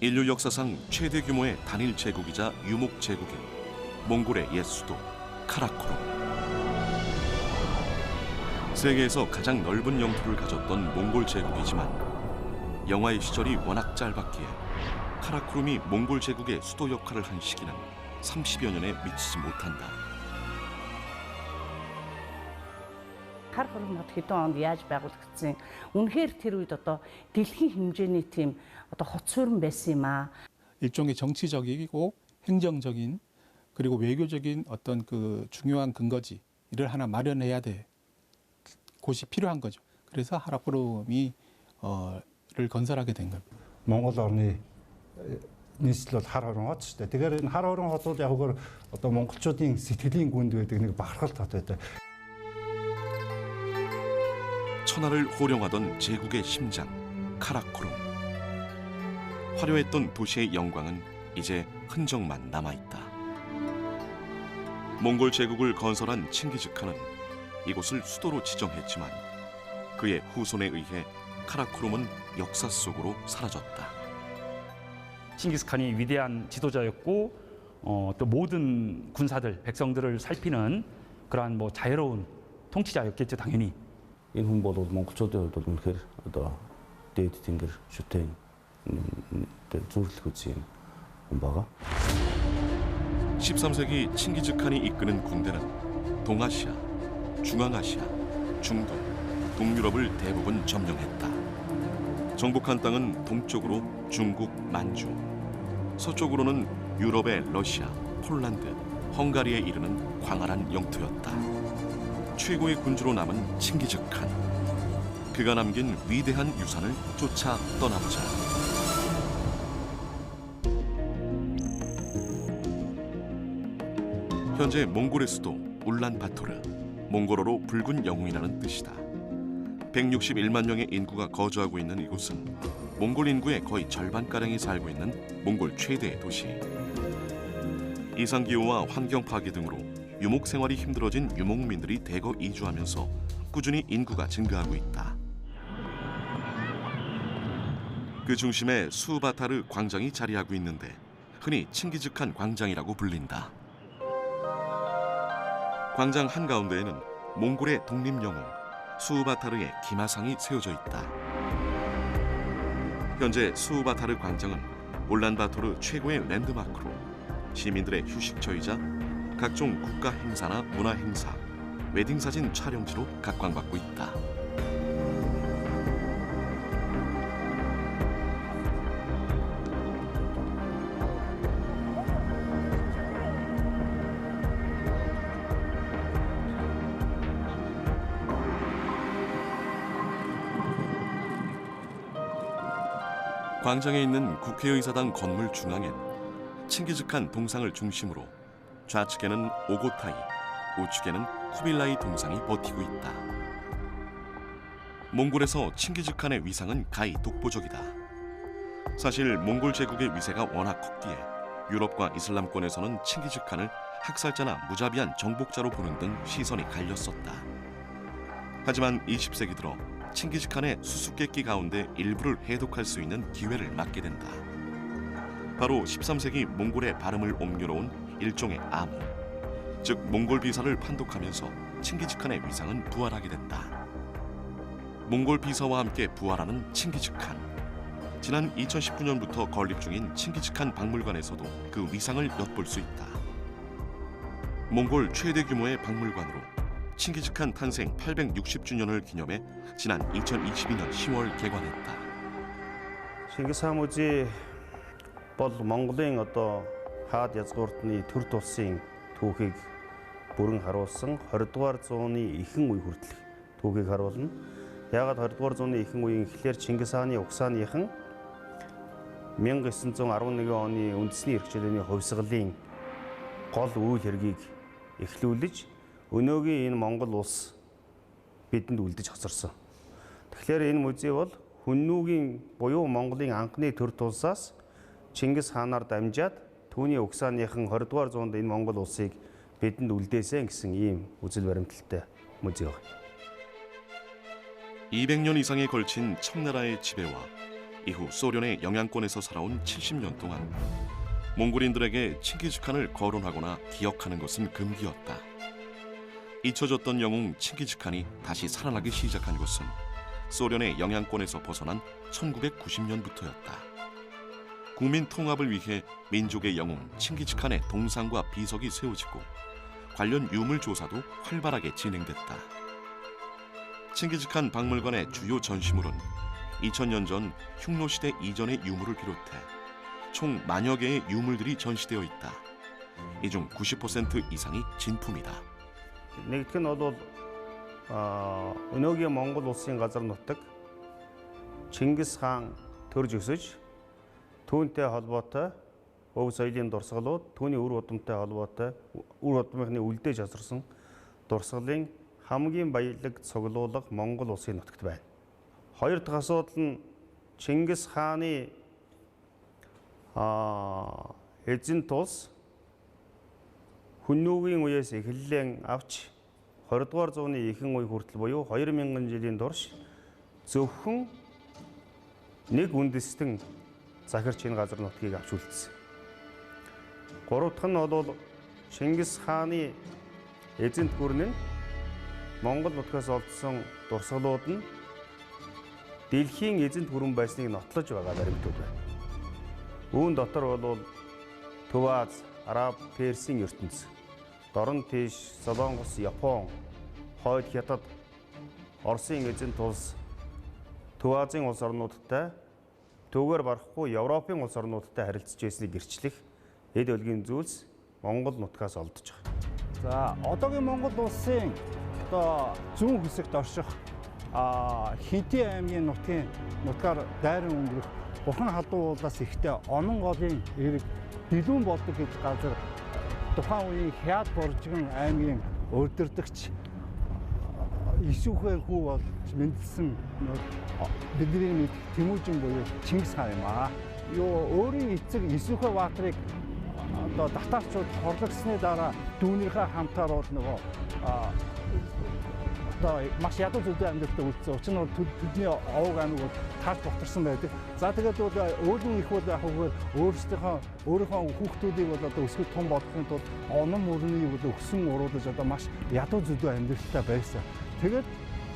인류 역사상 최대 규모의 단일 제국이자 유목 제국인 몽골의 옛 수도 카라코룸. 세계에서 가장 넓은 영토를 가졌던 몽골 제국이지만 영화의 시절이 워낙 짧았기에 카라코룸이 몽골 제국의 수도 역할을 한 시기는 30여 년에 미치지 못한다. 카라코룸 хэдэн онд яаж байгуулагдсан? Үнэхээр тэр үед одоо дэлхийн хэмжээний тийм одоо хоцорон байсан юм аа. 일종의 정치적이고 행정적인 그리고 외교적인 어떤 그 중요한 근거지를 하나 마련해야 돼 곳이 필요한 거죠. 그래서 하라코룸이 를 건설하게 된 겁니다. Монгол орны нийслэл бол хар хорон хот шүү дээ. Тэгэхээр энэ хар хорон хотууд яг гоор одоо монголчуудын сэтгэлийн гүнд байдаг нэг бахархал хот байдаг. 천하를 호령하던 제국의 심장 카라코룸. 화려했던 도시의 영광은 이제 흔적만 남아있다. 몽골 제국을 건설한 칭기즈칸은 이곳을 수도로 지정했지만 그의 후손에 의해 카라코룸은 역사 속으로 사라졌다. 칭기스칸이 위대한 지도자였고 또 모든 군사들, 백성들을 살피는 그러한 뭐 자유로운 통치자였겠죠, 당연히. Энэ хүн бол монголчуудын хувьд бол үнэхээр одоо дээд тэнгэр шүтэн зөвлөх үзсэн хүн байгаа. 13세기 칭기즈칸이 이끄는 군대는 동아시아, 중앙아시아, 중동, 동유럽을 대부분 점령했다. 정복한 땅은 동쪽으로 중국, 만주, 서쪽으로는 유럽의 러시아, 폴란드, 헝가리에 이르는 광활한 영토였다. 최고의 군주로 남은 칭기즈칸. 그가 남긴 위대한 유산을 쫓아 떠나보자. 현재 몽골의 수도 울란바토르, 몽골어로 붉은 영웅이라는 뜻이다. 161만 명의 인구가 거주하고 있는 이곳은 몽골 인구의 거의 절반가량이 살고 있는 몽골 최대의 도시. 이상기후와 환경 파괴 등으로 유목 생활이 힘들어진 유목민들이 대거 이주하면서 꾸준히 인구가 증가하고 있다. 그 중심에 수바타르 광장이 자리하고 있는데 흔히 칭기즈칸 광장이라고 불린다. 광장 한가운데에는 몽골의 독립영웅 수바타르의 기마상이 세워져 있다. 현재 수바타르 광장은 울란바토르 최고의 랜드마크로 시민들의 휴식처이자 각종 국가 행사나 문화 행사, 웨딩 사진 촬영지로 각광받고 있다. 광장에 있는 국회의사당 건물 중앙엔 칭기즈칸 동상을 중심으로 좌측에는 오고타이, 우측에는 쿠빌라이 동상이 버티고 있다. 몽골에서 칭기즈칸의 위상은 가히 독보적이다. 사실 몽골 제국의 위세가 워낙 컸기에 유럽과 이슬람권에서는 칭기즈칸을 학살자나 무자비한 정복자로 보는 등 시선이 갈렸었다. 하지만 20세기 들어 칭기즈칸의 수수께끼 가운데 일부를 해독할 수 있는 기회를 맞게 된다. 바로 13세기 몽골의 발음을 옮겨놓은 일종의 암호, 즉 몽골 비사를 판독하면서 칭기즈칸의 위상은 부활하게 된다. 몽골 비사와 함께 부활하는 칭기즈칸. 지난 2019년부터 건립 중인 칭기즈칸 박물관에서도 그 위상을 엿볼 수 있다. 몽골 최대 규모의 박물관으로 칭기즈칸 탄생 860주년을 기념해 지난 2022년 10월 개관했다. Чингис хаан музей бол Монголын одоо хаад язгууртны төр тулсын түүхийг бүрэн харуулсан 20 дугаар зууны ихэнх үе хүртэлх түүхийг харуулна. Яагаад 20 дугаар зууны ихэнх үеийн ихлээр Чингис хааны угсааныхан 1911 оны үндэсний эрхчлээний хувьсгалын гол үйл хэргийг эхлүүлж өнөөгийн энэ Монгол улс бидэнд үлдэж хоцорсон. Тэгэхээр энэ музей бол хүннүүгийн буюу Монголын анхны төр тулсаас Чингис хаанаар дамжаад түүний угсааныхан 20 дугаар зуунд энэ Монгол улсыг бидэнд үлдээсэн гэсэн ийм үзэл баримталтай музей байна. 200년 이상에 걸친 청나라의 지배와 이후 소련의 영향권에서 살아온 70년 동안 몽골인들에게 칭기즈칸을 거론하거나 기억하는 것은 금기였다. 잊혀졌던 영웅 칭기즈칸이 다시 살아나기 시작한 것은 소련의 영향권에서 벗어난 1990년부터였다. 국민 통합을 위해 민족의 영웅 칭기즈칸의 동상과 비석이 세워지고 관련 유물 조사도 활발하게 진행됐다. 칭기즈칸 박물관의 주요 전시물은 2000년 전 흉노시대 이전의 유물을 비롯해 총 만여 개의 유물들이 전시되어 있다. 이 중 90% 이상이 진품이다. Нэгдүгээр нь бол өнөөгийн Монгол улсын газар нутаг Чингис хаан төрж өсөж түүнтэй холбоотой өв соёлын дурсгалууд, түүний үр удамтай холбоотой үр удмынхны үлдээж асарсан дурсгалын хамгийн баялаг цуглуулга Монгол улсын нутагт байна. Хоёр дахь асуудал нь Чингис хааны эзэнт улс Хүннүүгийн үеэс эхлэн авч 20 дугаар зууны ихэнх үе хүртэл буюу 2000 жилийн турш зөвхөн нэг үндэстэн захирч энэ газар нутгийг авч үлдсэн. Гурав дахь нь бол Чингис хааны эзэнт гүрэн нь Монгол нутгаас олдсон дурсгалууд нь дэлхийн эзэнт гүрэн байсныг нотлож байгаа баримтууд байна. Үүн дотор бол Төв Аз, Араб, Персийн ертөнц, Дорн Тийш, Солонгос, Япон, Хойд Хятад, Оросын эзэнт улс, Төв Азийн улс орнуудтай төвөөр барахгүй Европын улс орнуудтай харилцаж байсныг гэрчлэх эд өлгийн зүйлс Монгол нутгаас олдож байгаа. За одоогийн Монгол улсын одоо зүүн хэсэгт орших Хинти аймгийн нутгаар дайран өнгөрөх Бурхан халдуу уулаас ихтэй Онон голын эрэг Дэлүүн болдог гэж газар тухайн үеийн Хяад Боржиган аймгийн урддагдагч Исүүхэ хүү болж мэндэлсэн бидний мэд Тэмүүжин буюу Чингис хаан юм аа. Өөрийн эцэг Исүүхэ баатрыг одоо татаарчууд хорлогсны дараа дүүнийхээ хамтаар бол нөгөө одоо маш ядуу зүйлтэй амьдралтай үлдсэн. Учир нь бол төдний овог аймаг бол таарч бохторсон байдаг. За тэгээд бол өөрийн их бол яг өөрийнхөө хүүхдүүдийг бол одоо өсгөх том болгохын тулд онон мөрнийг бол өгсөн уруулж одоо маш ядуу зүйлтэй амьдралтай байсан. Тэгээд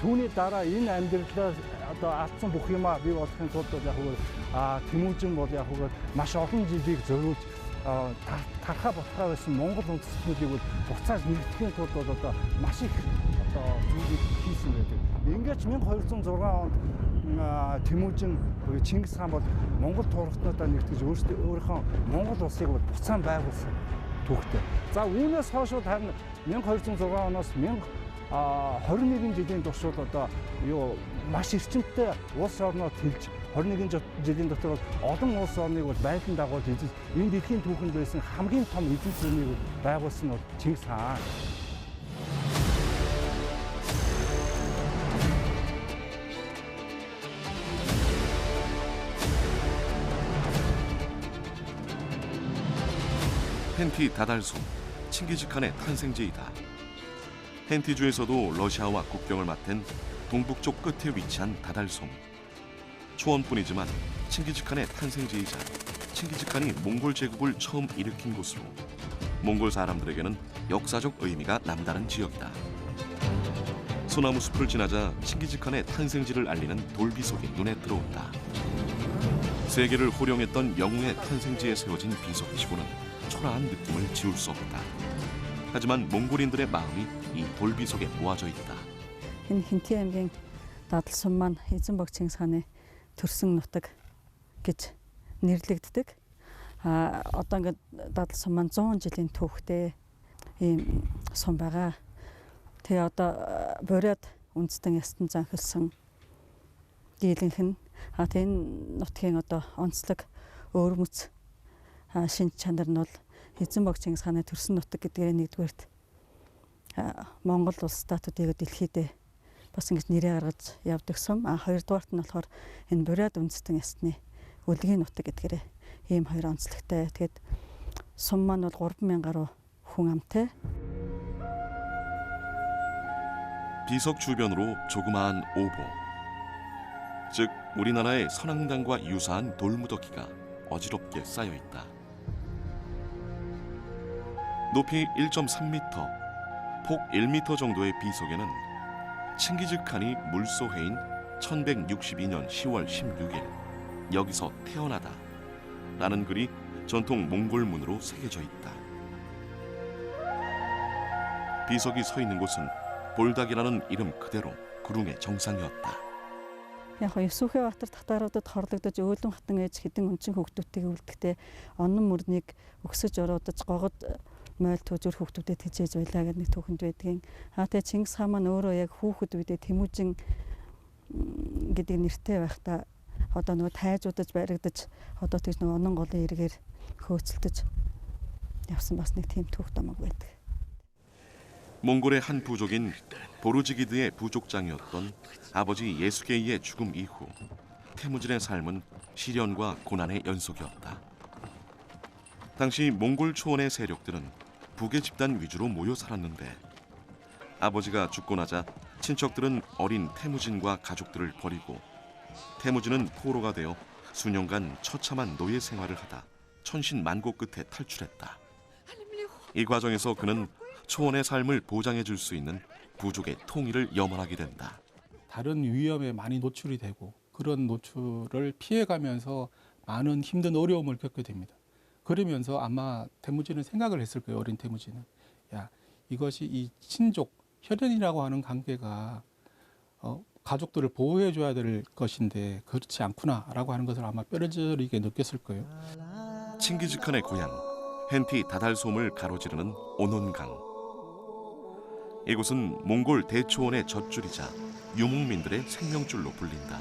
түүний дараа энэ амьдралаа одоо алдсан бүх юмаа бий болгохын тулд бол яг Тэмүүжин бол яг маш олон жилийг зориулж тархаа ботхоо байсан Монгол үндэстнүүдийг бол буцааж нэгтгэхийн тулд бол одоо маш их одоо зүйлийг хийсэн байдаг. Ингээд 1206 онд Тэмүүжин буюу Чингис хаан бол Монгол туурхтнуудаа нэгтгэж өөрийнхөө Монгол улсыг бол буцаан байгуулсан түүхтэй. За үүнээс хойш харин 1206 оноос 21 жилийн турш бол одоо маш эрчимтэй улс орнууд хэлж 21 жилийн дотор бол олон улс орныг бол байлдан дагуулж энэ дэлхийн түүхэнд байсан хамгийн том эзэн сүрнийг байгуулсан нь Чингис хаан. 헨티 다달솜, 칭기즈칸의 탄생지이다. 헨티주에서도 러시아와 국경을 맞댄 동북쪽 끝에 위치한 다달솜. 초원뿐이지만 칭기즈칸의 탄생지이자 칭기즈칸이 몽골 제국을 처음 일으킨 곳으로 몽골 사람들에게는 역사적 의미가 남다른 지역이다. 소나무 숲을 지나자 칭기즈칸의 탄생지를 알리는 돌비석이 눈에 들어온다. 세계를 호령했던 영웅의 탄생지에 세워진 비석치고는 초라한 느낌을 지울 수 없다. 하지만 몽골인들의 마음이 이 돌비석에 모아져 있다. Энэ Хинти аймгийн Дадлсум маань Эзэнбог Чингис хааны төрсөн нутаг гэж нэрлэгддэг. Одоо ингээд Дадлсум маань 100 жилийн түүхтэй ийм сум байгаа. Тэгээ одоо Бурят үндэстэн ястан занхилсан дийлэнх нь энэ нутгийн одоо онцлог өвөрмөц шинж чанар нь бол Эзэнбог Чингис хааны төрсөн нутаг гэдгээр нэгдүгээрт Монгол улс статуудыг дэлхийд бас ингэж нэрээ гаргаж явдаг сум. Хоёрдугаарт нь болохоор энэ Бурят үндэстэн ясны өлгийн нутаг гэдгээр ийм хоёр онцлогтой. Тэгээд сум маань бол 3000 гаруй хүн амтай. 비석 주변으로 조그마한 오보, 즉 우리나라의 선앙당과 유사한 돌무더기가 어지럽게 쌓여 있다. 높이 1.3m, 폭 1m 정도의 비석에는 칭기즈칸이 물소해인 1162년 10월 16일 여기서 태어나다 라는 글이 전통 몽골문으로 새겨져 있다. 비석이 서 있는 곳은 볼닥이라는 이름 그대로 구릉의 정상이었다. Яг Есүхэ Баатар татваруудад хорлогдож өөлөн хатан ээж хэдэн өнчин хүүхдүүдийг үлдэхдээ онон мөрнийг өксөж ороодож гогод мойл төжөр хүүхдүүдэд хичээж байлаа гэдэг нэг түүхэнд байдгийн. Тэгээ Чингис хаан маань өөрөө яг хүүхэд үедээ Тэмүүжин гэдэг нэртэй байхдаа одоо нөгөө тайжуудаж баригдаж одоо тэгж нөгөө онон голын эргээр хөөцөлдөж явсан бас нэг тийм түүх домог байдаг. 몽골의 한 부족인 보르지기드의 부족장이었던 아버지 예수게이의 죽음 이후 태무진의 삶은 시련과 고난의 연속이었다. 당시 몽골 초원의 세력들은 부계 집단 위주로 모여 살았는데 아버지가 죽고 나자 친척들은 어린 태무진과 가족들을 버리고 태무진은 포로가 되어 수년간 처참한 노예 생활을 하다 천신만고 끝에 탈출했다. 이 과정에서 그는 초원의 삶을 보장해 줄 수 있는 부족의 통일을 염원하게 된다. 다른 위험에 많이 노출이 되고 그런 노출을 피해가면서 많은 힘든 어려움을 겪게 됩니다. 그러면서 아마 태무진은 생각을 했을 거예요. 어린 태무진은. 야, 이것이 이 친족, 혈연이라고 하는 관계가 가족들을 보호해 줘야 될 것인데 그렇지 않구나라고 하는 것을 아마 뼈저리게 느꼈을 거예요. 칭기즈칸의 고향 헨티 다달솜을 가로지르는 오논강. 이곳은 몽골 대초원의 젖줄이자 유목민들의 생명줄로 불린다.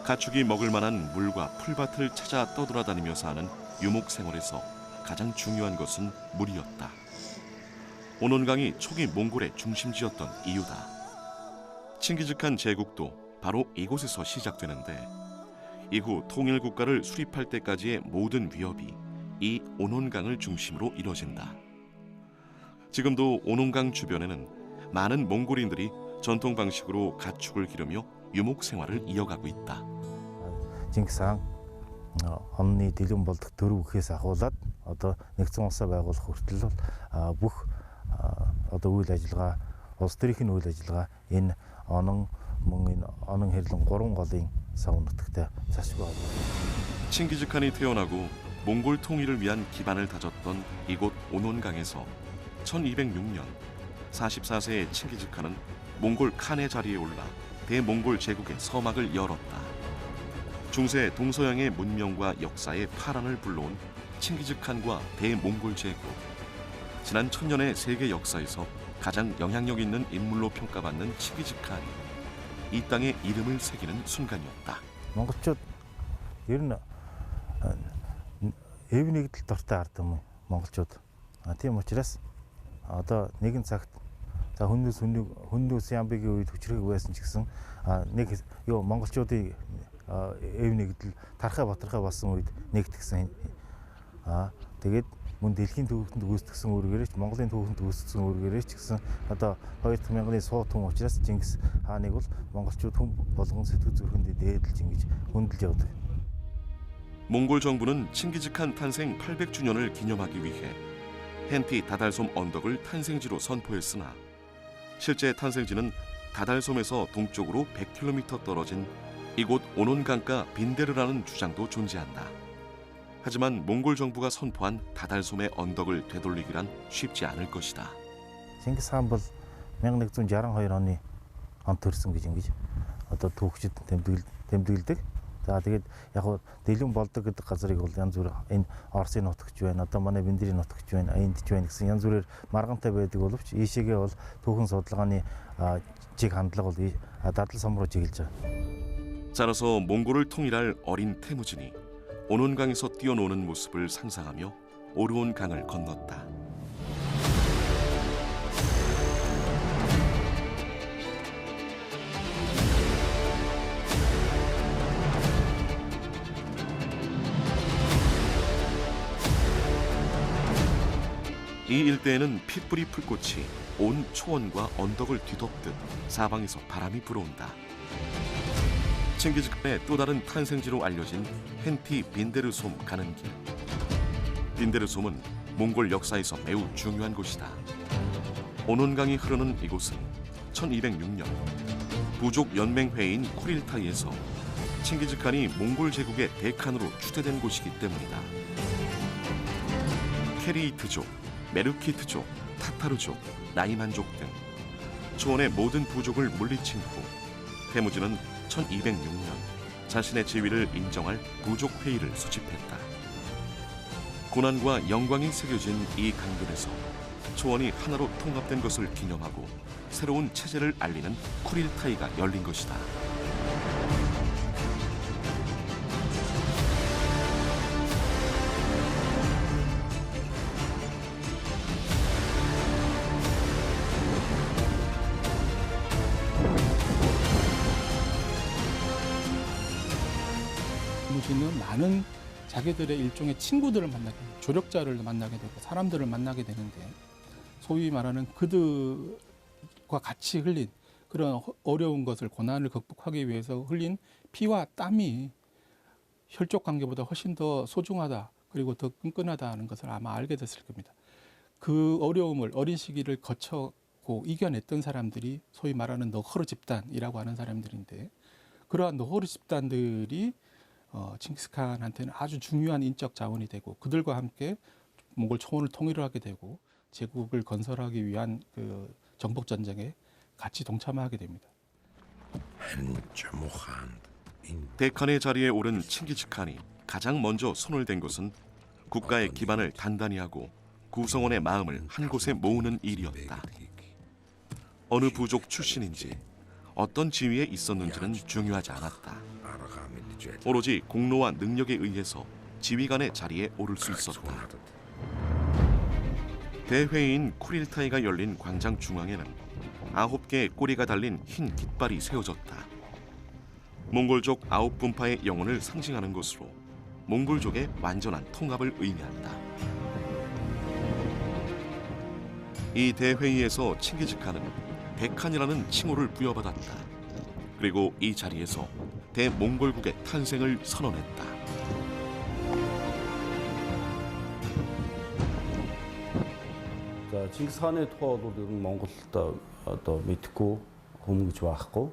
가축이 먹을 만한 물과 풀밭을 찾아 떠돌아다니며 사는 유목 생활에서 가장 중요한 것은 물이었다. 오논강이 초기 몽골의 중심지였던 이유다. 칭기즈칸 제국도 바로 이곳에서 시작되는데 이후 통일국가를 수립할 때까지의 모든 위협이 이 오논강을 중심으로 이뤄진다. 지금도 오논강 주변에는 많은 몽골인들이 전통 방식으로 가축을 기르며 유목 생활을 이어가고 있다. Чингис хаан онны дэлгэн болдог төрөв гэхээс ахуулаад одоо нэгдсэн улсаа байгуулах хүртэл бүх одоо үйл ажиллагаа улс төрийн үйл ажиллагаа энэ онон хэрлэн 3 голын сав нутагтай засгүй. 칭기즈칸이 태어나고 몽골 통일을 위한 기반을 다졌던 이곳 오논강에서 1206년 44세의 칭기즈칸은 몽골 칸의 자리에 올라 대몽골 제국의 서막을 열었다. 중세 동서양의 문명과 역사의 파란을 불러온 칭기즈칸과 대몽골 제국. 지난 1000년의 세계 역사에서 가장 영향력 있는 인물로 평가받는 칭기즈칸이 이 땅에 이름을 새기는 순간이었다. монголчууд ер нь эв нэгдэл дуртай ард юм монголчууд. Тийм учраас одоо нэгэн цагт за хүндүс ямбигийн үед хүчрэг байсан ч гэсэн нэг юу монголчуудын эв нэгдэл тархаа батархаа болсон үед нэгтгсэн. Тэгээд мөн дэлхийн төвхөнд гүйцэтгсэн үүргээрээ ч Монголын төвхөнд гүйцэтгсэн үүргээрээ ч гэсэн одоо 2000-ны суу түн учраас Чингис хааныг бол монголчууд хүм болгон сэтгэл зүрхэндээ дээдлж ингэж хөндлөж явдаг. 몽골 정부는 칭기즈칸 탄생 800주년을 기념하기 위해 헨티 다달솜 언덕을 탄생지로 선포했으나 실제 탄생지는 다달솜에서 동쪽으로 100km 떨어진 이곳 오논강가 빈데르라는 주장도 존재한다. 하지만 몽골 정부가 선포한 다달솜의 언덕을 되돌리기란 쉽지 않을 것이다. Чингис хаан бол 1162 оны он төрсөн гэж ингэж одоо түүхчид тэмдэглэдэг. За тэгээд яг хуу дэлгэн болдог гэдэг газрыг бол янз бүр энэ Орсын нутагч байна, одоо манай Биндрийн нутагч байна, Эндч байна гэсэн янз бүрээр маргантай байдаг боловч ийшээгээ бол түүхэн судалгааны чиг хандлага бол дадал сум руу чиглэж байгаа. 자라서 몽골을 통일할 어린 태무진이 오논강에서 뛰어노는 모습을 상상하며 오르온 강을 건넜다. 이 일대에는 핏불이 풀꽃이 온 초원과 언덕을 뒤덮듯 사방에서 바람이 불어온다. 칭기즈칸의 또 다른 탄생지로 알려진 헨티 빈데르솜 가는 길. 빈데르솜은 몽골 역사에서 매우 중요한 곳이다. 오논강이 흐르는 이곳은 1206년 부족 연맹회의인 쿠릴타이에서 칭기즈칸이 몽골 제국의 대칸으로 추대된 곳이기 때문이다. 케리이트족, 메르키트족, 타타르족, 나이만족 등 초원의 모든 부족을 물리친 후 태무진은 1206년 자신의 지위를 인정할 부족회의를 수집했다. 고난과 영광이 새겨진 이 강변에서 초원이 하나로 통합된 것을 기념하고 새로운 체제를 알리는 쿠릴타이가 열린 것이다. 태무진은 많은 자기들의 일종의 친구들을 만나게 되고 조력자를 만나게 되고 사람들을 만나게 되는데 소위 말하는 그들과 같이 흘린 그런 어려운 것을 고난을 극복하기 위해서 흘린 피와 땀이 혈족 관계보다 훨씬 더 소중하다 그리고 더 끈끈하다는 것을 아마 알게 됐을 겁니다. 그 어려움을 어린 시기를 거쳐고 이겨냈던 사람들이 소위 말하는 너허르 집단이라고 하는 사람들인데 그러한 너허르 집단들이 칭기스칸한테는 아주 중요한 인적 자원이 되고 그들과 함께 몽골 초원을 통일을 하게 되고 제국을 건설하기 위한 그 정복 전쟁에 같이 동참하게 됩니다. 대칸의 자리에 오른 칭기즈칸이 가장 먼저 손을 댄 것은 국가의 기반을 단단히 하고 구성원의 마음을 한 곳에 모으는 일이었다. 어느 부족 출신인지 어떤 지위에 있었는지는 중요하지 않았다. 오로지 공로와 능력에 의해서 지휘관의 자리에 오를 수 있었다. 대회의인 쿠릴타이가 열린 광장 중앙에는 9개의 꼬리가 달린 흰 깃발이 세워졌다. 몽골족 9분파의 영혼을 상징하는 것으로 몽골족의 완전한 통합을 의미한다. 이 대회의에서 칭기즈칸은 백칸이라는 칭호를 부여받았다. 그리고 이 자리에서 대몽골국의 탄생을 선언했다. За Чингис хааны тухай бол ер нь Монголд одоо мэдхгүй хүм гэж байхгүй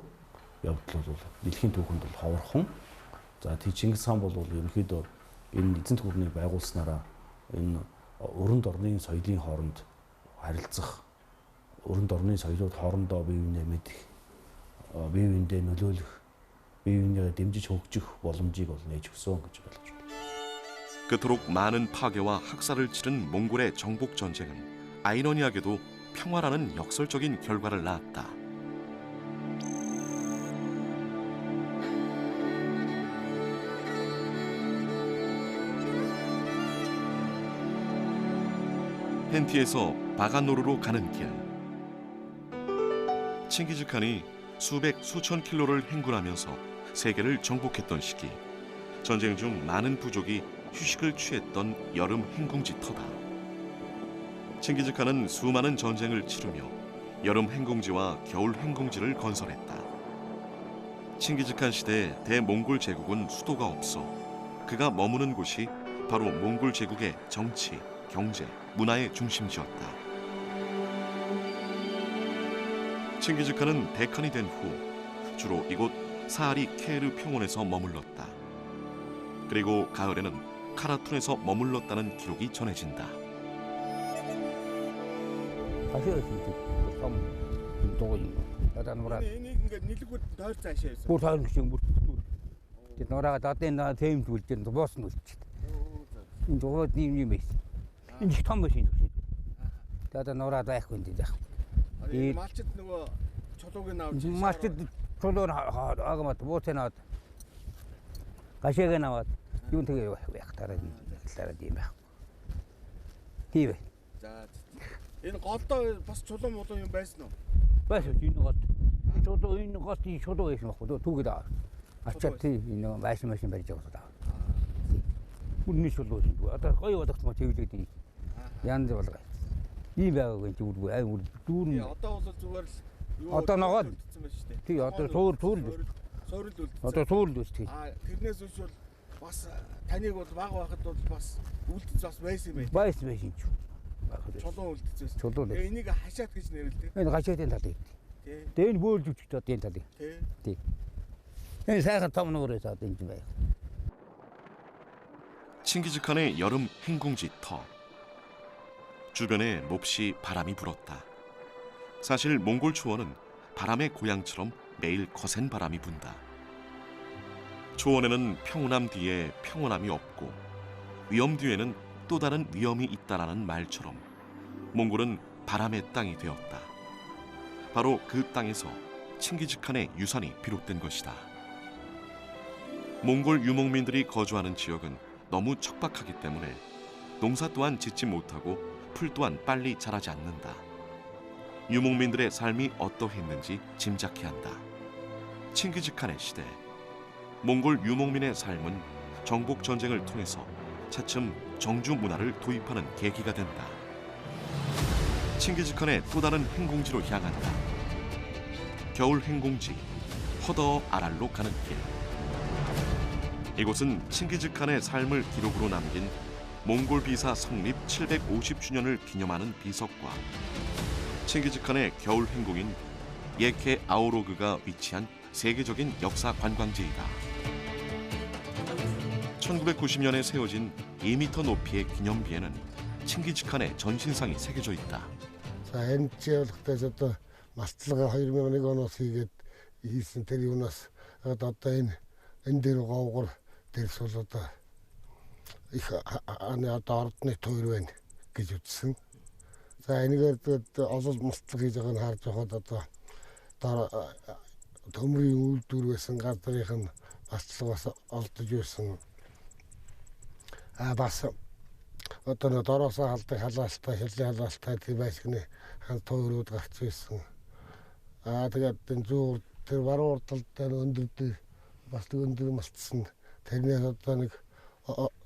явдал бол дэлхийн түүхэнд бол ховорхон. За тий Чингис хаан бол ерөнхийдөө энэ эзэнт гүрнийг байгуулснараа энэ өрөнд орны соёлын хооронд харилцах, өрөнд орны соёлууд хоорондоо бие биенээ мэдэх, бие биендээ нөлөөлөх, бие биенээ дэмжиж хөгжих боломжийг бол нээж өгсөн гэж ойлгож байна. 그토록 많은 파괴와 학살을 치른 몽골의 정복 전쟁은 아이러니하게도 평화라는 역설적인 결과를 낳았다. 헨티에서 바간노르로 가는 길. 칭기즈칸이 수백 수천 킬로를 행군하면서 세계를 정복했던 시기, 전쟁 중 많은 부족이 휴식을 취했던 여름 행궁지 터다. 칭기즈칸은 수많은 전쟁을 치르며 여름 행궁지와 겨울 행궁지를 건설했다. 칭기즈칸 시대에 대몽골 제국은 수도가 없어 그가 머무는 곳이 바로 몽골 제국의 정치, 경제, 문화의 중심지였다. 칭기즈칸은 대칸이 된 후 주로 이곳 사아리 케르 평원에서 머물렀다. 그리고 가을에는 카라툰에서 머물렀다는 기록이 전해진다. Энэ голдоо бас чулуун мулуун юм байсан уу? байсан энэ гол. Чулуу энэ гол тийм чулуу байсан байхгүй түүгээд аа. Ачаад тийм энэ машин барьж байгаа. Үнний чулуу юм. Одоо гоё бодогч маа тэвлээд ийм. Янз болгоо. Ийм байгаагүй зүггүй ай үр дүүрэн. Одоо бол зүгээр л одоо ногоод тий одоо Суурилд үлдсэн. Одоо суурлд үлдсэн. Тэрнээс үүш бол бас таныг бол баг байхад бол бас үлдсэн бас байсан юм байна. Байсан ч. Чулуун үлдсэн. Чулуун. Энийг хашаат гэж нэрлэдэг. Энэ гашаатын талыг. Тэгээ энэ бөөлж үчтэй одоо энэ талыг. Тий. Энэ сайхан том нүрээс одоо энэ юм байна. 칭기즈칸의 여름 행궁지 터. 주변에 몹시 바람이 불었다. 사실 몽골 초원은 바람의 고향처럼 매일 거센 바람이 분다. 초원에는 평온함 뒤에 평온함이 없고 위험 뒤에는 또 다른 위험이 있다라는 말처럼 몽골은 바람의 땅이 되었다. 바로 그 땅에서 칭기즈칸의 유산이 비롯된 것이다. 몽골 유목민들이 거주하는 지역은 너무 척박하기 때문에 농사 또한 짓지 못하고 풀 또한 빨리 자라지 않는다. 유목민들의 삶이 어떠했는지 짐작케 한다. 칭기즈칸의 시대, 몽골 유목민의 삶은 정복 전쟁을 통해서 차츰 정주 문화를 도입하는 계기가 된다. 칭기즈칸의 또 다른 행궁지로 향한다. 겨울 행궁지 허더 아랄로 가는 길. 이곳은 칭기즈칸의 삶을 기록으로 남긴 몽골 비사 성립 750주년을 기념하는 비석과 칭기즈칸의 겨울 행궁인 예케 아우로그가 위치한 세계적인 역사 관광지이다. 1990년에 세워진 2m 높이의 기념비에는 칭기즈칸의 전신상이 새겨져 있다. За энэ жийлэгтээс одоо масталга 2001 оноос хийгээд хийсэн тэр юунаас одоо энэ дээр гоогор дэрс бол одоо их одоо ордны тойр байна гэж үзсэн. За энэгээр олол масталга хийж байгааг нь харж байхад одоо төмрийн үйлдвэр байсан газрын масталга бас олдож байсан. Бас одоо дороосоо халдах халаалтай, хилийн халаалтай тийм байшины хан тойрууд гарч ирсэн. Тэгээд энэ тэр баруун урдтай өндөр дээр бас өндөр малтсан. Тэрнээс одоо нэг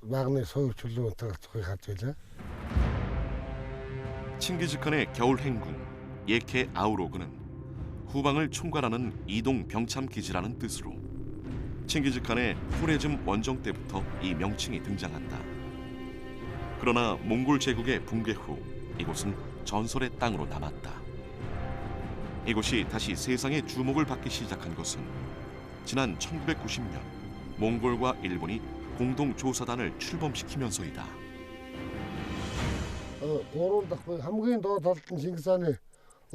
багны суур чулуу гарцхыг харж байлаа. 칭기즈칸의 겨울 행궁 예케 아우로그는 후방을 총괄하는 이동 병참 기지라는 뜻으로 칭기즈칸의 호레즘 원정 때부터 이 명칭이 등장한다. 그러나 몽골 제국의 붕괴 후 이곳은 전설의 땅으로 남았다. 이곳이 다시 세상의 주목을 받기 시작한 것은 지난 1990년 몽골과 일본이 공동 조사단을 출범시키면서이다. Гурван дахь хамгийн доод талд нь Чингис хааны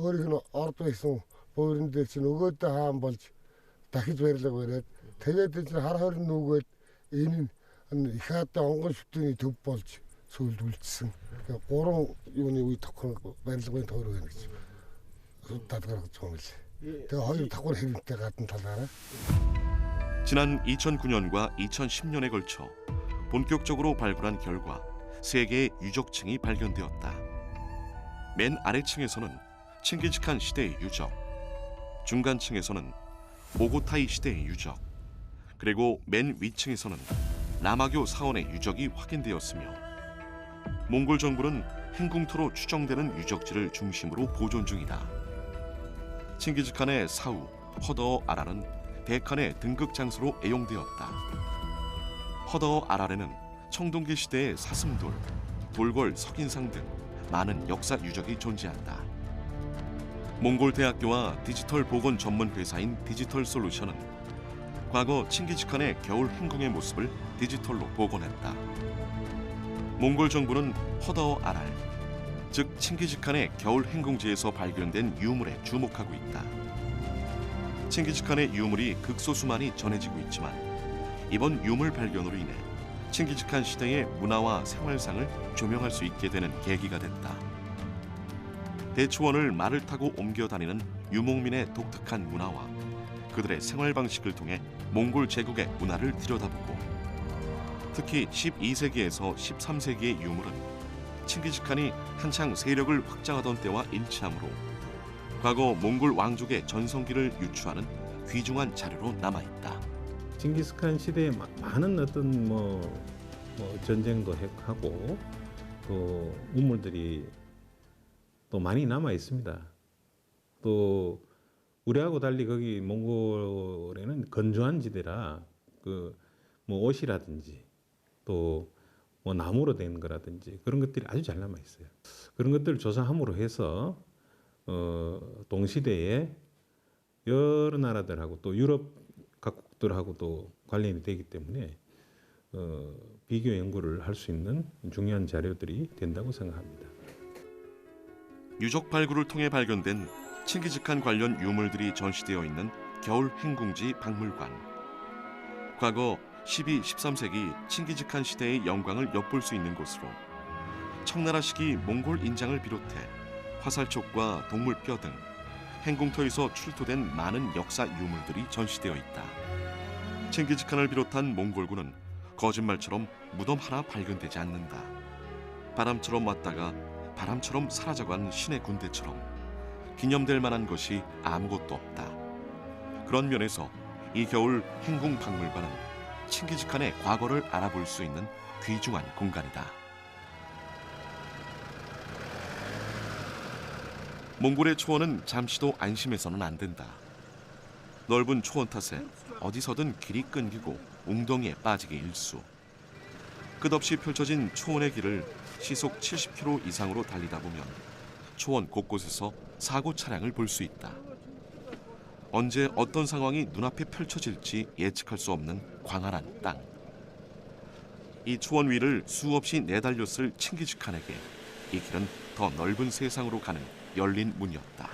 өөрийнх нь орд байсан буурин дээр чинь өгөөдөө хаан болж дахиж барилга бариад тэгээд энэ хар хорин нүгээд энэ их хаадын онгон шүтээний төв болж сүүлд үлдсэн. Тэгээ гурван юуны үе тохирон барилгын тойрог байна гэж судад гаргаж байгаа юм л. Тэгээ хоёр давхар хэрэмтэй гадна талаараа. 지난 2009년과 2010년에 걸쳐 본격적으로 발굴한 결과 3개의 유적층이 발견되었다. 맨 아래층에서는 칭기즈칸 시대의 유적, 중간층에서는 오고타이 시대의 유적, 그리고 맨 위층에서는 라마교 사원의 유적이 확인되었으며 몽골 정부는 행궁토로 추정되는 유적지를 중심으로 보존 중이다. 칭기즈칸의 사우, 허더 아랄은 대칸의 등극 장소로 애용되었다. 허더 아랄에는 청동기 시대의 사슴돌, 돌궐 석인상 등 많은 역사 유적이 존재한다. 몽골 대학교와 디지털 보건 전문 회사인 디지털 솔루션은 과거 칭기즈칸의 겨울 행궁의 모습을 디지털로 복원했다. 몽골 정부는 허더 아랄, 즉 칭기즈칸의 겨울 행궁지에서 발견된 유물에 주목하고 있다. 칭기즈칸의 유물이 극소수만이 전해지고 있지만 이번 유물 발견으로 인해 칭기즈칸 시대의 문화와 생활상을 조명할 수 있게 되는 계기가 됐다. 대초원을 말을 타고 옮겨 다니는 유목민의 독특한 문화와 그들의 생활 방식을 통해 몽골 제국의 문화를 들여다보고 특히 12세기에서 13세기의 유물은 칭기즈칸이 한창 세력을 확장하던 때와 일치하므로 과거 몽골 왕족의 전성기를 유추하는 귀중한 자료로 남아있다. 징기스칸 시대에 많은 어떤 전쟁도 하고 또 우물들이 또 많이 남아 있습니다. 또 우리하고 달리 거기 몽골에는 건조한 지대라 그 뭐 옷이라든지 또 뭐 나무로 된 거라든지 그런 것들이 아주 잘 남아 있어요. 그런 것들을 조사함으로 해서 동시대에 여러 나라들하고 또 유럽 각국들하고도 관련이 되기 때문에 비교 연구를 할 수 있는 중요한 자료들이 된다고 생각합니다. 유적 발굴을 통해 발견된 칭기즈칸 관련 유물들이 전시되어 있는 겨울 행궁지 박물관. 과거 12, 13세기 칭기즈칸 시대의 영광을 엿볼 수 있는 곳으로 청나라 시기 몽골 인장을 비롯해 화살촉과 동물뼈 등 행궁터에서 출토된 많은 역사 유물들이 전시되어 있다. 칭기즈칸을 비롯한 몽골군은 거짓말처럼 무덤 하나 발견되지 않는다. 바람처럼 왔다가 바람처럼 사라져간 신의 군대처럼 기념될 만한 것이 아무것도 없다. 그런 면에서 이 겨울 행궁 박물관은 칭기즈칸의 과거를 알아볼 수 있는 귀중한 공간이다. 몽골의 초원은 잠시도 안심해서는 안 된다. 넓은 초원 탓에 어디서든 길이 끊기고 웅덩이에 빠지기 일쑤. 끝없이 펼쳐진 초원의 길을 시속 70km 이상으로 달리다 보면 초원 곳곳에서 사고 차량을 볼 수 있다. 언제 어떤 상황이 눈앞에 펼쳐질지 예측할 수 없는 광활한 땅. 이 초원 위를 수없이 내달렸을 칭기즈칸에게 이 길은 더 넓은 세상으로 가는 열린 문이었다.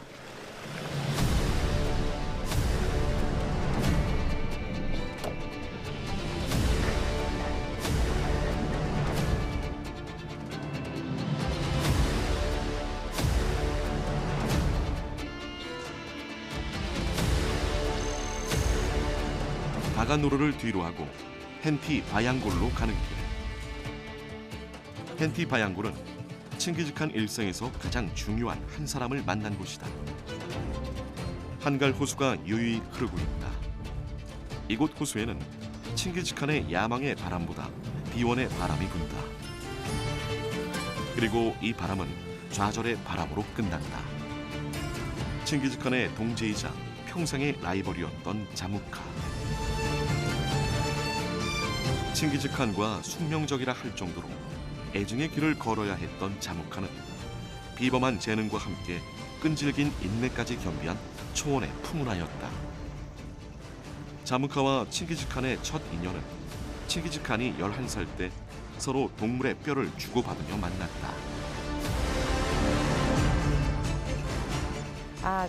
바가노르를 뒤로 하고 헨티 바양골로 가는 길. 헨티 바양골은 칭기즈칸 일생에서 가장 중요한 한 사람을 만난 곳이다. 한갈 호수가 유유히 흐르고 있다. 이곳 호수에는 칭기즈칸의 야망의 바람보다 비원의 바람이 분다. 그리고 이 바람은 좌절의 바람으로 끝난다. 칭기즈칸의 동제이자 평생의 라이벌이었던 자무카. 칭기즈칸과 숙명적이라 할 정도로 애증의 길을 걸어야 했던 자무카는 비범한 재능과 함께 끈질긴 인내까지 겸비한 초원의 풍운하였다. 자무카와 칭기즈칸의 첫 인연은 칭기즈칸이 11살 때 서로 동물의 뼈를 주고받으며 만났다.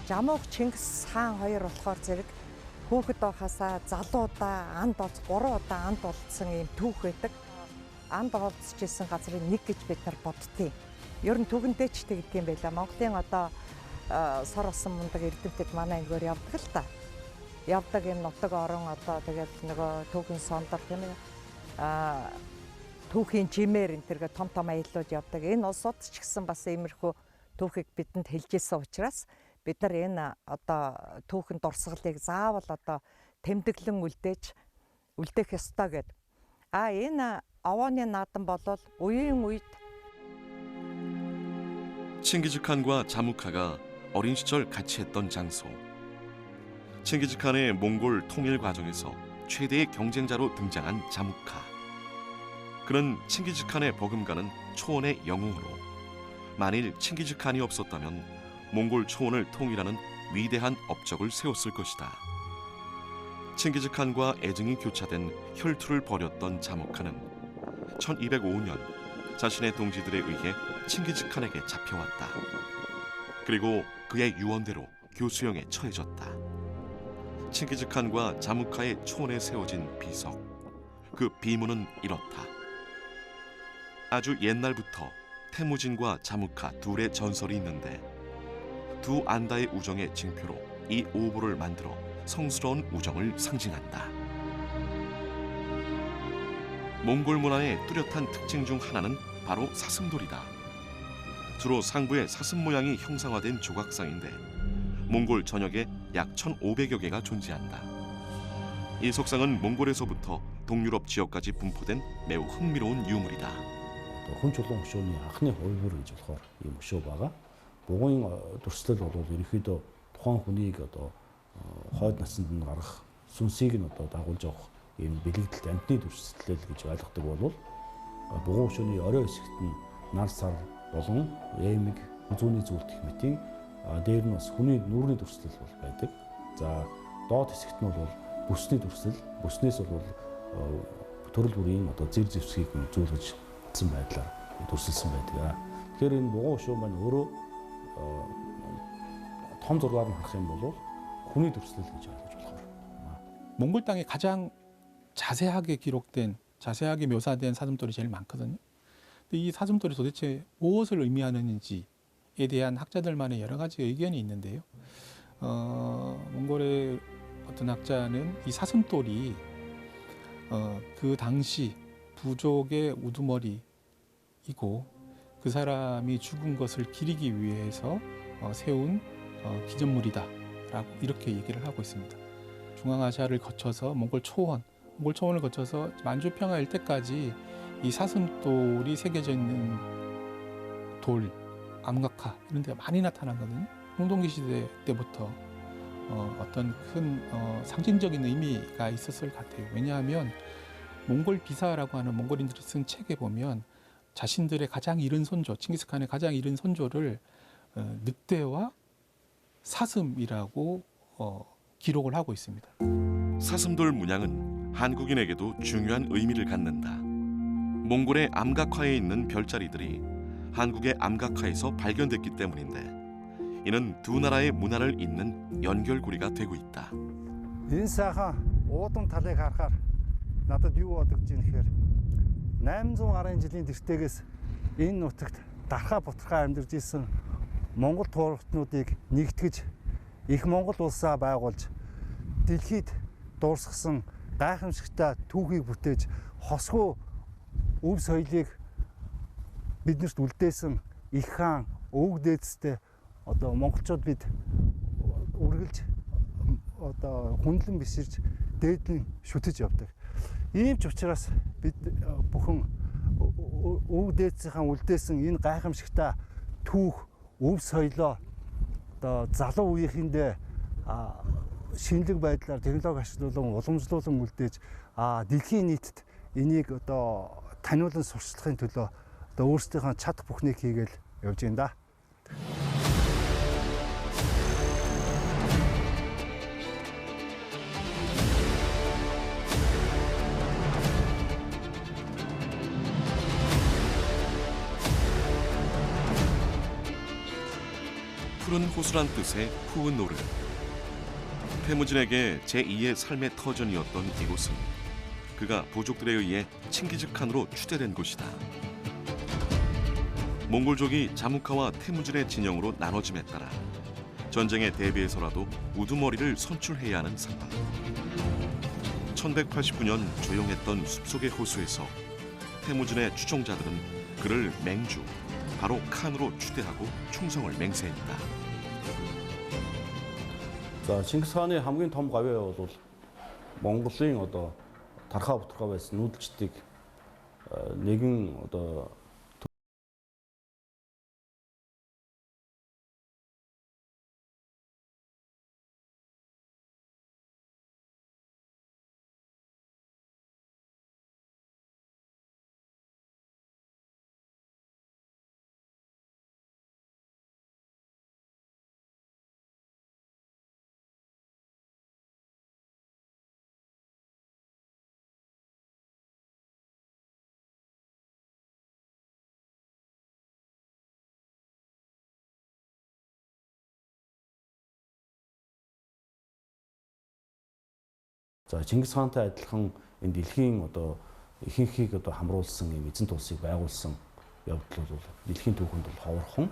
Жамуух Чингис хаан хоёр болохоор зэрэг хүүхэд байхасаа залуудаа анд олц 3 удаа анд олцсон юм түүх байдаг. Анд олцчихсэн газрыг нэг гэж бид нар боддتي. Ер нь түгэндээ ч тэгдэг юм байла. Монголын одоо сор осон мундаг эрдэмтэд манай энгээр явдаг л та. Явдаг энэ нутаг орон одоо тэгээд нөгөө түүхийн сондор тийм ээ түүхийн жимээр энэ төргээ том том аяллууд явдаг. Энэ улсууд ч гэсэн бас иймэрхүү түүхийг бидэнд хэлжсэн учраас бид нар энэ одоо түүхэн дурсгалыг заавал одоо тэмдэглэн үлдээх ёстой гэдэг. Энэ овооны наадам болол үеийн үед 칭기즈칸과 자무카가 어린 시절 같이 했던 장소. 칭기즈칸의 몽골 통일 과정에서 최대의 경쟁자로 등장한 자무카. 그는 칭기즈칸의 버금가는 초원의 영웅으로 만일 칭기즈칸이 없었다면 몽골 초원을 통일하는 위대한 업적을 세웠을 것이다. 칭기즈칸과 애증이 교차된 혈투를 벌였던 자무카는 1205년 자신의 동지들에 의해 칭기즈칸에게 잡혀왔다. 그리고 그의 유언대로 교수형에 처해졌다. 칭기즈칸과 자무카의 초원에 세워진 비석. 그 비문은 이렇다. 아주 옛날부터 태무진과 자무카 둘의 전설이 있는데 두 안다의 우정의 징표로 이 오보를 만들어 성스러운 우정을 상징한다. 몽골 문화의 뚜렷한 특징 중 하나는 바로 사슴돌이다. 주로 상부의 사슴 모양이 형상화된 조각상인데 몽골 전역에 약 1,500여 개가 존재한다. 이 석상은 몽골에서부터 동유럽 지역까지 분포된 매우 흥미로운 유물이다. Хүнчулуун хөшөөний анхны хувилбар гэж болохоор ийм хөшөө байгаа. Бугуун төрслөл бол ерөнхийдөө тухайн хүнийг одоо хойд насанд нь гарах сүнсийг нь одоо дагуулж явах ийм бэлэгдэлт амтны дүрслэл гэж ойлгодог бол бугуун шөнийн орой хэсэгт нь нар сар болон эмэг үзүүний зүйлдэх мэтийн дээр нь бас хүний нүрийн дүрслэл бол байдаг. За доод хэсэгт нь бол бүсний дүрслэл, бүснээс бол төрөл бүрийн одоо зэр зэвсгийг үзүүлсэн байдлаар дүрсэлсэн байдаг. Тэгэхээр энэ бугуун шөнө маань өөрөө том зургаар нь харах юм бол хүний дүрслэл гэж ойлгож болохоор. 몽골 땅에 가장 자세하게 기록된, 자세하게 묘사된 사슴돌이 제일 많거든요. 근데 이 사슴돌이 도대체 무엇을 의미하는지에 대한 학자들만의 여러 가지 의견이 있는데요. 몽골의 어떤 학자는 이 사슴돌이 그 당시 부족의 우두머리이고 그 사람이 죽은 것을 기리기 위해서 세운 기념물이다라고 이렇게 얘기를 하고 있습니다. 중앙아시아를 거쳐서 몽골 초원을 거쳐서 만주평야 일대까지 이 사슴돌이 새겨져 있는 돌, 암각화 이런 데가 많이 나타나거든요. 홍동기 시대 때부터 어떤 큰 상징적인 의미가 있었을 것 같아요. 왜냐하면 몽골 비사라고 하는 몽골인들이 쓴 책에 보면 자신들의 가장 이른 손조, 칭기스칸의 가장 이른 손조를 늑대와 사슴이라고 기록을 하고 있습니다. 사슴돌 문양은 한국인에게도 중요한 의미를 갖는다. 몽골의 암각화에 있는 별자리들이 한국의 암각화에서 발견됐기 때문인데 이는 두 나라의 문화를 잇는 연결고리가 되고 있다. Энэ сайхан уудам талыг харахаар надад юу бодогдож байна гэхээр 800 гаруй жилийн тэртегээс энэ нутагт дархаа бутархаа амьдарч исэн Монгол тууртнуудыг нэгтгэж их Монгол улсаа байгуулж дэлхийд дуусгасан гайхамшигтай түүхийг бүтээж хосгүй өв соёлыг биднэрт үлдээсэн их хаан өвөг дээдстэй одоо монголчууд бид үргэлж одоо хүндлэн бисэрж дээдлэн шүтэж явдаг. Ийм ч учраас бид бүхэн өвөг дээдсийнхаа үлдээсэн энэ гайхамшигтай түүх өв соёлоо одоо залуу үеийнхэндээ шинэлэг байдлаар технологи ашиглуулан уламжлуулан үлдээж дэлхийн нийтэд энийг одоо таниулан сурчлахын төлөө одоо өөрсдийнхөө чадах бүхнийг хийгээл явж байна да. 푸른 호수란 뜻의 푸은노르. 태무진에게 제2의 삶의 터전이었던 이곳은 그가 부족들에 의해 칭기즈칸으로 추대된 곳이다. 몽골족이 자무카와 태무진의 진영으로 나눠짐에 따라 전쟁에 대비해서라도 우두머리를 선출해야 하는 상황. 1189년 조용했던 숲속의 호수에서 태무진의 추종자들은 그를 맹주, 바로 칸으로 추대하고 충성을 맹세했다. За Чингис хааны хамгийн том гавьяа бол Монголын одоо тархаа бутархаа байсан нүүдэлчдийг нэгэн одоо За Чингис хаантай адилхан энэ дэлхийн одоо ихэнхийг одоо хамруулсан юм эзэн тулсыг байгуулсан явдал бол дэлхийн түүхэнд бол ховорхон.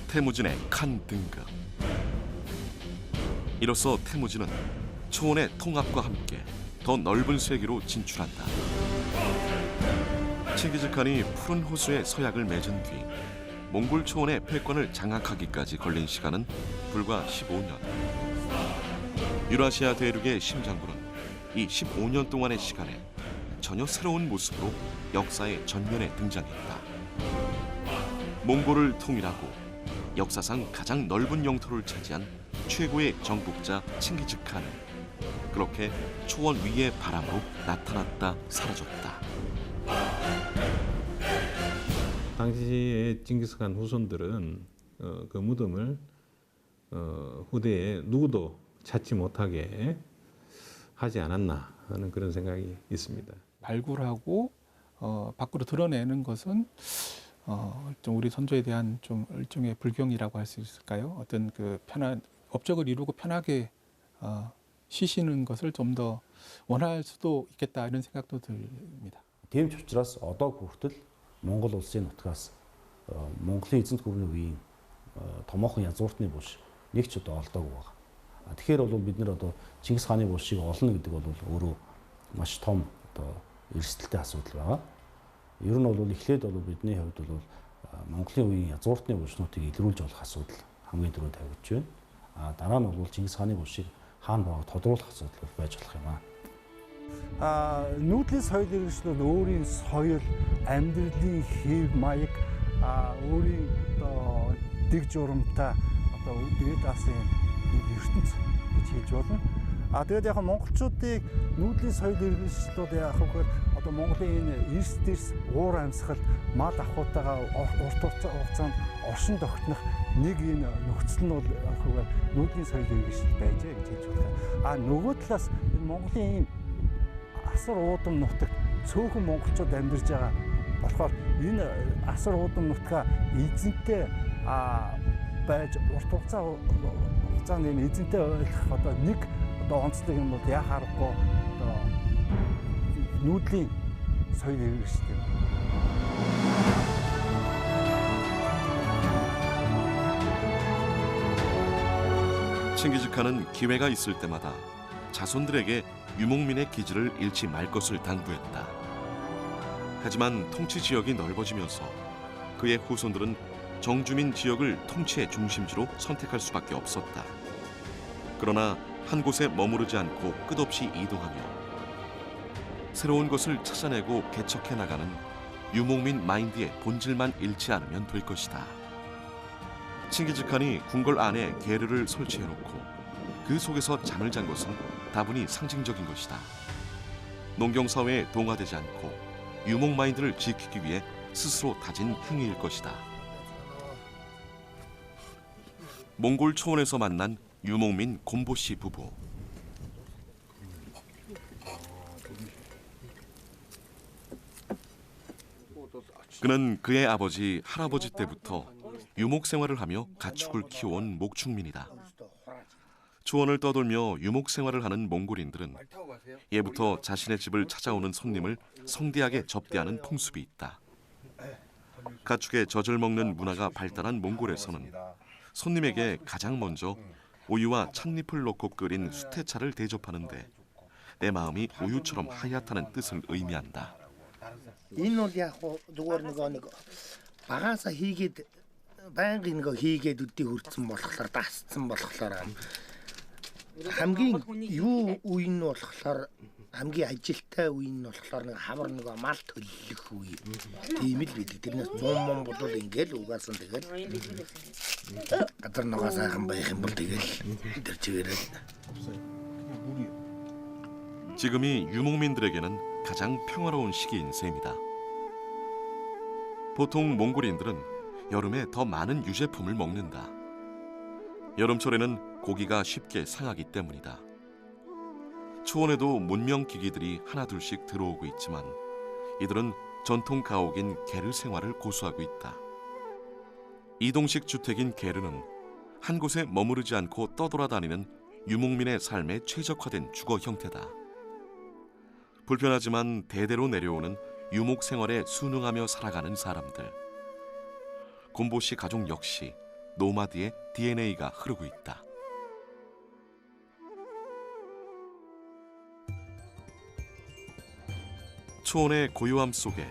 태무진의 칸 등극. 이로써 태무진은 초원의 통합과 함께 더 넓은 세계로 진출한다. 칭기즈칸이 푸른 호수의 서약을 맺은 뒤 몽골 초원의 패권을 장악하기까지 걸린 시간은 불과 15년. 유라시아 대륙의 심장부는 이 15년 동안의 시간에 전혀 새로운 모습으로 역사의 전면에 등장했다. 몽골을 통일하고 역사상 가장 넓은 영토를 차지한 최고의 정복자 칭기즈칸은 그렇게 초원 위의 바람으로 나타났다 사라졌다. 당시에 징기스칸 후손들은 그 무덤을 후대에 누구도 찾지 못하게 하지 않았나 하는 그런 생각이 있습니다. 발굴하고 밖으로 드러내는 것은 좀 우리 선조에 대한 좀 일종의 불경이라고 할 수 있을까요? 어떤 그 편한 업적을 이루고 편하게 쉬시는 것을 좀 더 원할 수도 있겠다 이런 생각도 듭니다. Тийм ч учраас одоо хүртэл Монгол улсын нутгаас Монголын эзэнт гүрний үеийн томоохон язгууртны булш нэг ч одоо олдоогүй байна. Тэгэхээр бол бид нэр одоо Чингис хааны булшийг олно гэдэг бол өөрөө маш том одоо эрсдэлтэй асуудал байгаа. Ер нь бол эхлээд бол бидний хувьд бол Монголын үеийн язгууртны булшнуудыг илрүүлж болох асуудал хамгийн түрүү тавьж байна. Дараа нь бол Чингис хааны булшийг хаана байгааг тодруулах асуудал байж болох юм аа. Нүүдлийн соёл иргэншлүүд өөрийн соёл, амьдралын хэв маяг, өөрийн одоо дэг журамтай одоо дээд дасын нэг ертөнц гэж хэлж болно. Тэгээд яг монголчуудыг нүүдлийн соёл иргэншлүүд яг хөөр одоо Монголын энэ эрс дэрс уур амьсгал мад ахуйтайгаа урт хугацаанд оршин тогтнох нэг энэ нөхцөл нь бол хөөр нүүдлийн соёл иргэншил байжээ гэж хэлж байна. Нөгөө талаас Монголын энэ асар уудам нутагт цөөхөн монголчууд амьдарч байгаа болохоор энэ асар уудам нутгаа эзэнтэй байж урт хугацаанд энэ эзэнтэй ойлгох одоо нэг одоо онцлог юм бол яа харахгүй одоо нүүдлийн соёл иргэншил юм. 칭기즈칸은 기회가 있을 때마다 자손들에게 유목민의 기지를 잃지 말 것을 당부했다. 하지만 통치 지역이 넓어지면서 그의 후손들은 정주민 지역을 통치의 중심지로 선택할 수밖에 없었다. 그러나 한 곳에 머무르지 않고 끝없이 이동하며 새로운 것을 찾아내고 개척해 나가는 유목민 마인드의 본질만 잃지 않으면 될 것이다. 칭기즈칸이 궁궐 안에 게르를 설치해놓고 그 속에서 잠을 잔 것은 다분히 상징적인 것이다. 농경사회에 동화되지 않고 유목 마인드를 지키기 위해 스스로 다진 행위일 것이다. 몽골 초원에서 만난 유목민 곰보씨 부부. 그는 그의 아버지, 할아버지 때부터 유목 생활을 하며 가축을 키워온 목축민이다. 초원을 떠돌며 유목 생활을 하는 몽골인들은 예부터 자신의 집을 찾아오는 손님을 성대하게 접대하는 풍습이 있다. 가축에 젖을 먹는 문화가 발달한 몽골에서는 손님에게 가장 먼저 우유와 찻잎을 넣고 끓인 수태차를 대접하는데 내 마음이 우유처럼 하얗다는 뜻을 의미한다. Энэ бол яг зүгээр нэг багаасаа хийгээд байнгын нэг хийгээд өдөө хүрсэн болохоор даасцсан болохоор хамгийн юу үе нь болохоор хамгийн ажилтай үе нь болохоор нэг хамар нэг мал төлөх үе. Тийм л бид тэрнээс 100 бол ингээл угаасан тэгэл гадар нугаа сайхан байх юм бол тэгэл тэр чигээрээ. 지금이 유목민들에게는 가장 평화로운 시기인 셈이다. 보통 몽골인들은 여름에 더 많은 유제품을 먹는다. 여름철에는 고기가 쉽게 상하기 때문이다. 초원에도 문명 기기들이 하나둘씩 들어오고 있지만 이들은 전통 가옥인 게르 생활을 고수하고 있다. 이동식 주택인 게르는 한 곳에 머무르지 않고 떠돌아다니는 유목민의 삶에 최적화된 주거 형태다. 불편하지만 대대로 내려오는 유목 생활에 순응하며 살아가는 사람들. 곰보씨 가족 역시 노마드의 DNA가 흐르고 있다. 초원의 고요함 속에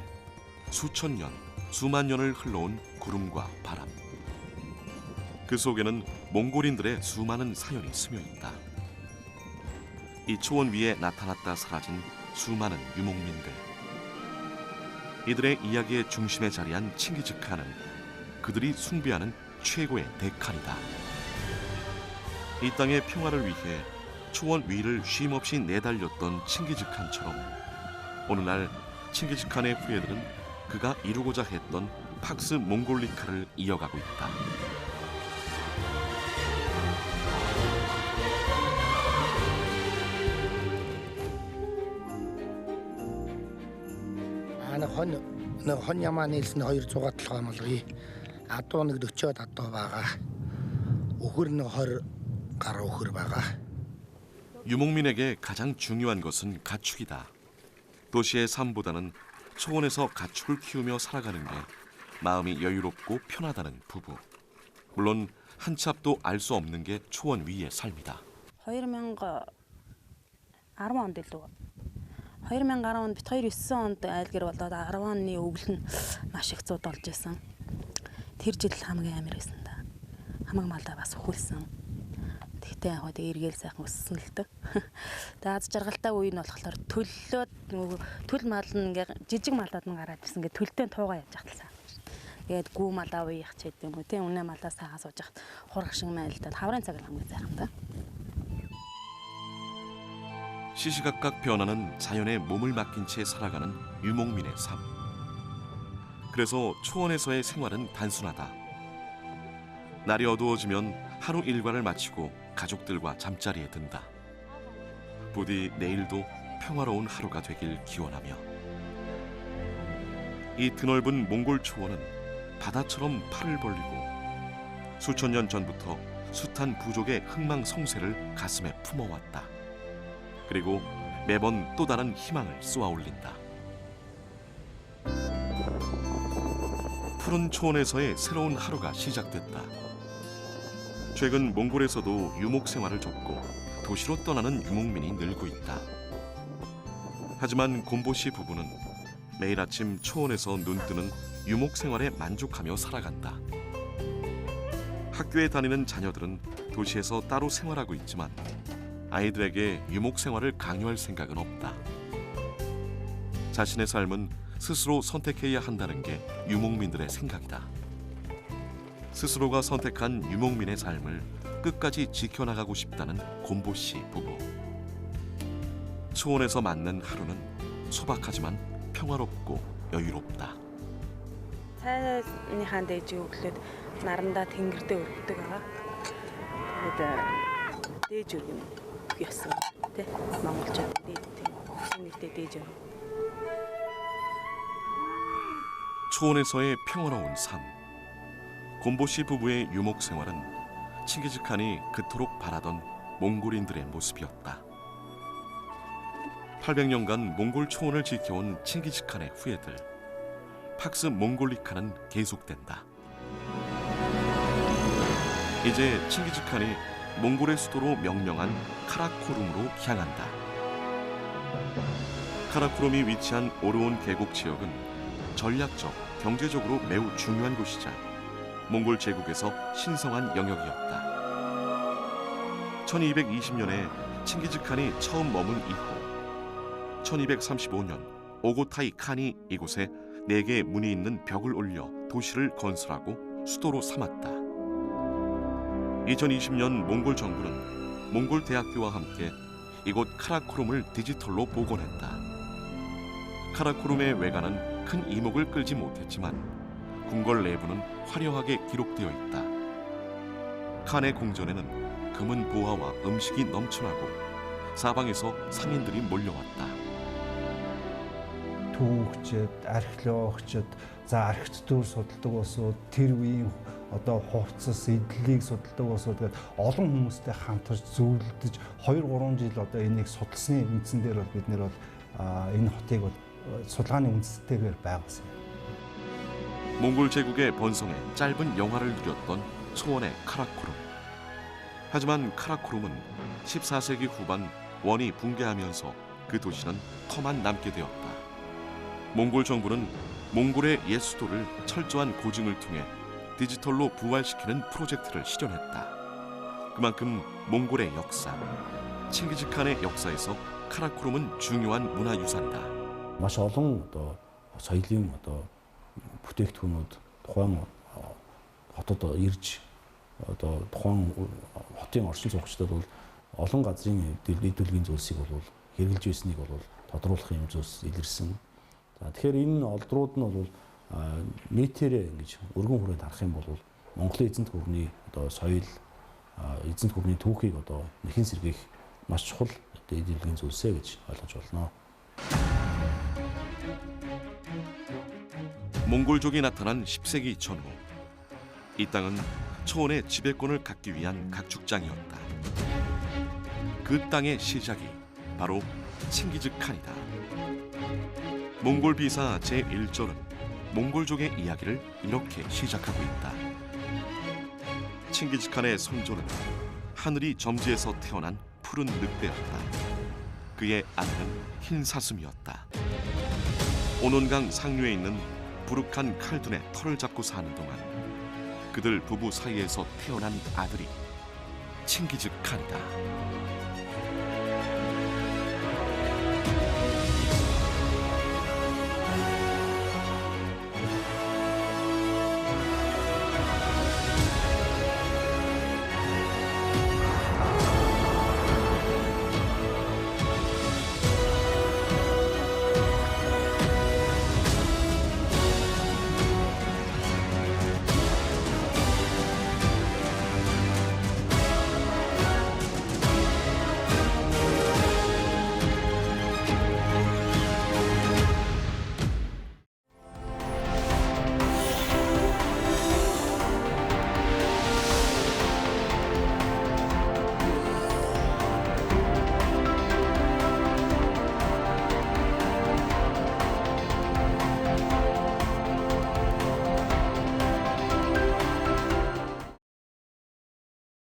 수천 년, 수만 년을 흘러온 구름과 바람. 그 속에는 몽골인들의 수많은 사연이 스며 있다. 이 초원 위에 나타났다 사라진 수많은 유목민들. 이들의 이야기의 중심에 자리한 칭기즈칸은 그들이 숭배하는 최고의 대칸이다. 이 땅의 평화를 위해 초원 위를 쉼없이 내달렸던 칭기즈칸처럼 어느 날 칭기즈칸의 후예들은 그가 이루고자 했던 팍스 몽골리카를 이어가고 있다. хон ямаа нийлсэн 200 толгой малгий. Адуу нэг 40-од адуу байгаа. Өхөр нэг 20 гаруй өхөр байгаа. 유목민에게 가장 중요한 것은 가축이다. 도시의 삶보다는 초원에서 가축을 키우며 살아가는 게 마음이 여유롭고 편하다는 부부. 물론 한 치 앞도 알 수 없는 게 초원 위의 삶이다. 2010 онд илүү 2010 онд бит 2009 онд айлгэр болоод 10 оны өвөл нь маш их зууд болж исэн. Тэр жил хамгийн амар байсан да. Хамаг малдаа бас өхүүлсэн. Тэгтээ яг хөө эргээл сайхан өссөн л дөө. Тэгээ аз жаргалтай үе нь болохоор төллөөд төл мал нь ингээ жижиг малдаад нь гараад ирсэн. Ингээ төлдөө туугаа явж ахталсан. Тэгээд гүү малаа уяах ч гэдэг юм уу тийм үнэ малаа саагаа сууж хат хурах шиг майлдаад хаврын цаг хамгийн сайхан да. 시시각각 변하는 자연에 몸을 맡긴 채 살아가는 유목민의 삶. 그래서 초원에서의 생활은 단순하다. 날이 어두워지면 하루 일과를 마치고 가족들과 잠자리에 든다. 부디 내일도 평화로운 하루가 되길 기원하며. 이 드넓은 몽골 초원은 바다처럼 팔을 벌리고 수천 년 전부터 숱한 부족의 흥망성쇠를 가슴에 품어왔다. 그리고 매번 또 다른 희망을 쏘아올린다. 푸른 초원에서의 새로운 하루가 시작됐다. 최근 몽골에서도 유목 생활을 접고 도시로 떠나는 유목민이 늘고 있다. 하지만 곰보시 부부는 매일 아침 초원에서 눈뜨는 유목 생활에 만족하며 살아간다. 학교에 다니는 자녀들은 도시에서 따로 생활하고 있지만 아이들에게 유목 생활을 강요할 생각은 없다. 자신의 삶은 스스로 선택해야 한다는 게 유목민들의 생각이다. 스스로가 선택한 유목민의 삶을 끝까지 지켜나가고 싶다는 곰보씨 부부. 초원에서 맞는 하루는 소박하지만 평화롭고 여유롭다. Цайныхаа дээж өглөөд нарандаа тэнгэрдээ өргөдөг байгаа. Тэгээд дээж өргөн ясан тий монголчууд тэнгэрдээ дээж өргөн. 초원에서의 평화로운 삶. 곰보씨 부부의 유목 생활은 칭기즈칸이 그토록 바라던 몽골인들의 모습이었다. 800년간 몽골 초원을 지켜온 칭기즈칸의 후예들. 팍스 몽골리카는 계속된다. 이제 칭기즈칸이 몽골의 수도로 명명한 카라코룸으로 향한다. 카라코룸이 위치한 오르온 계곡 지역은 전략적, 경제적으로 매우 중요한 곳이자 몽골 제국에서 신성한 영역이었다. 1220년에 칭기즈칸이 처음 머문 이후 1235년 오고타이 칸이 이곳에 4개의 문이 있는 벽을 올려 도시를 건설하고 수도로 삼았다. 2020년 몽골 정부는 몽골 대학교와 함께 이곳 카라코룸을 디지털로 복원했다. 카라코룸의 외관은 큰 이목을 끌지 못했지만 궁궐 내부는 화려하게 기록되어 있다. 칸의 궁전에는 금은 보화와 음식이 넘쳐나고 사방에서 상인들이 몰려왔다. түүхчид, археологчид, за архитектур судалдаг усуд, тэр үеийн одоо хувцас, эдлийг судалдаг усуд гэдэг олон хүмүүстэй хамтарч зөвлөдөж 2-3 жил одоо энийг судалсны үндсэн дээр бол бид нэр бол энэ хотыг судалгааны үндэстэйгээр байгуулсан. 몽골 제국의 번성에 짧은 영화를 누렸던 초원의 카라코룸. 하지만 카라코룸은 14세기 후반 원이 붕괴하면서 그 도시는 터만 남게 되었다. 몽골 정부는 몽골의 옛 수도를 철저한 고증을 통해 디지털로 부활시키는 프로젝트를 실현했다. 그만큼 몽골의 역사, 칭기즈칸의 역사에서 카라코룸은 중요한 문화유산이다. маш олон одоо соёлын одоо бүтээгдэхүүнүүд тухайн хотод ирж одоо тухайн хотын орчин суугчдад бол олон газрын нийтлэгийн зүйлсийг бол хэрэгжилж байсныг бол тодруулах юм зүйлс илэрсэн. За тэгэхээр энэ олдрууд нь бол нийтээрээ ингэж өргөн хүрээнд харах юм бол Монголын эзэнт гүрний одоо соёл, эзэнт гүрний түүхийг одоо нэхэн сэргээх маш чухал нийтлэгийн зүйлсээ гэж ойлгож болно. 몽골족이 나타난 10세기 전후 이 땅은 초원의 지배권을 갖기 위한 각축장이었다. 그 땅의 시작이 바로 칭기즈칸이다. 몽골 비사 제1절은 몽골족의 이야기를 이렇게 시작하고 있다. 칭기즈칸의 선조는 하늘이 점지에서 태어난 푸른 늑대였다. 그의 아들은 흰 사슴이었다. 오논강 상류에 있는 부룩한 칼둔의 털을 잡고 사는 동안 그들 부부 사이에서 태어난 아들이 칭기즈칸이다.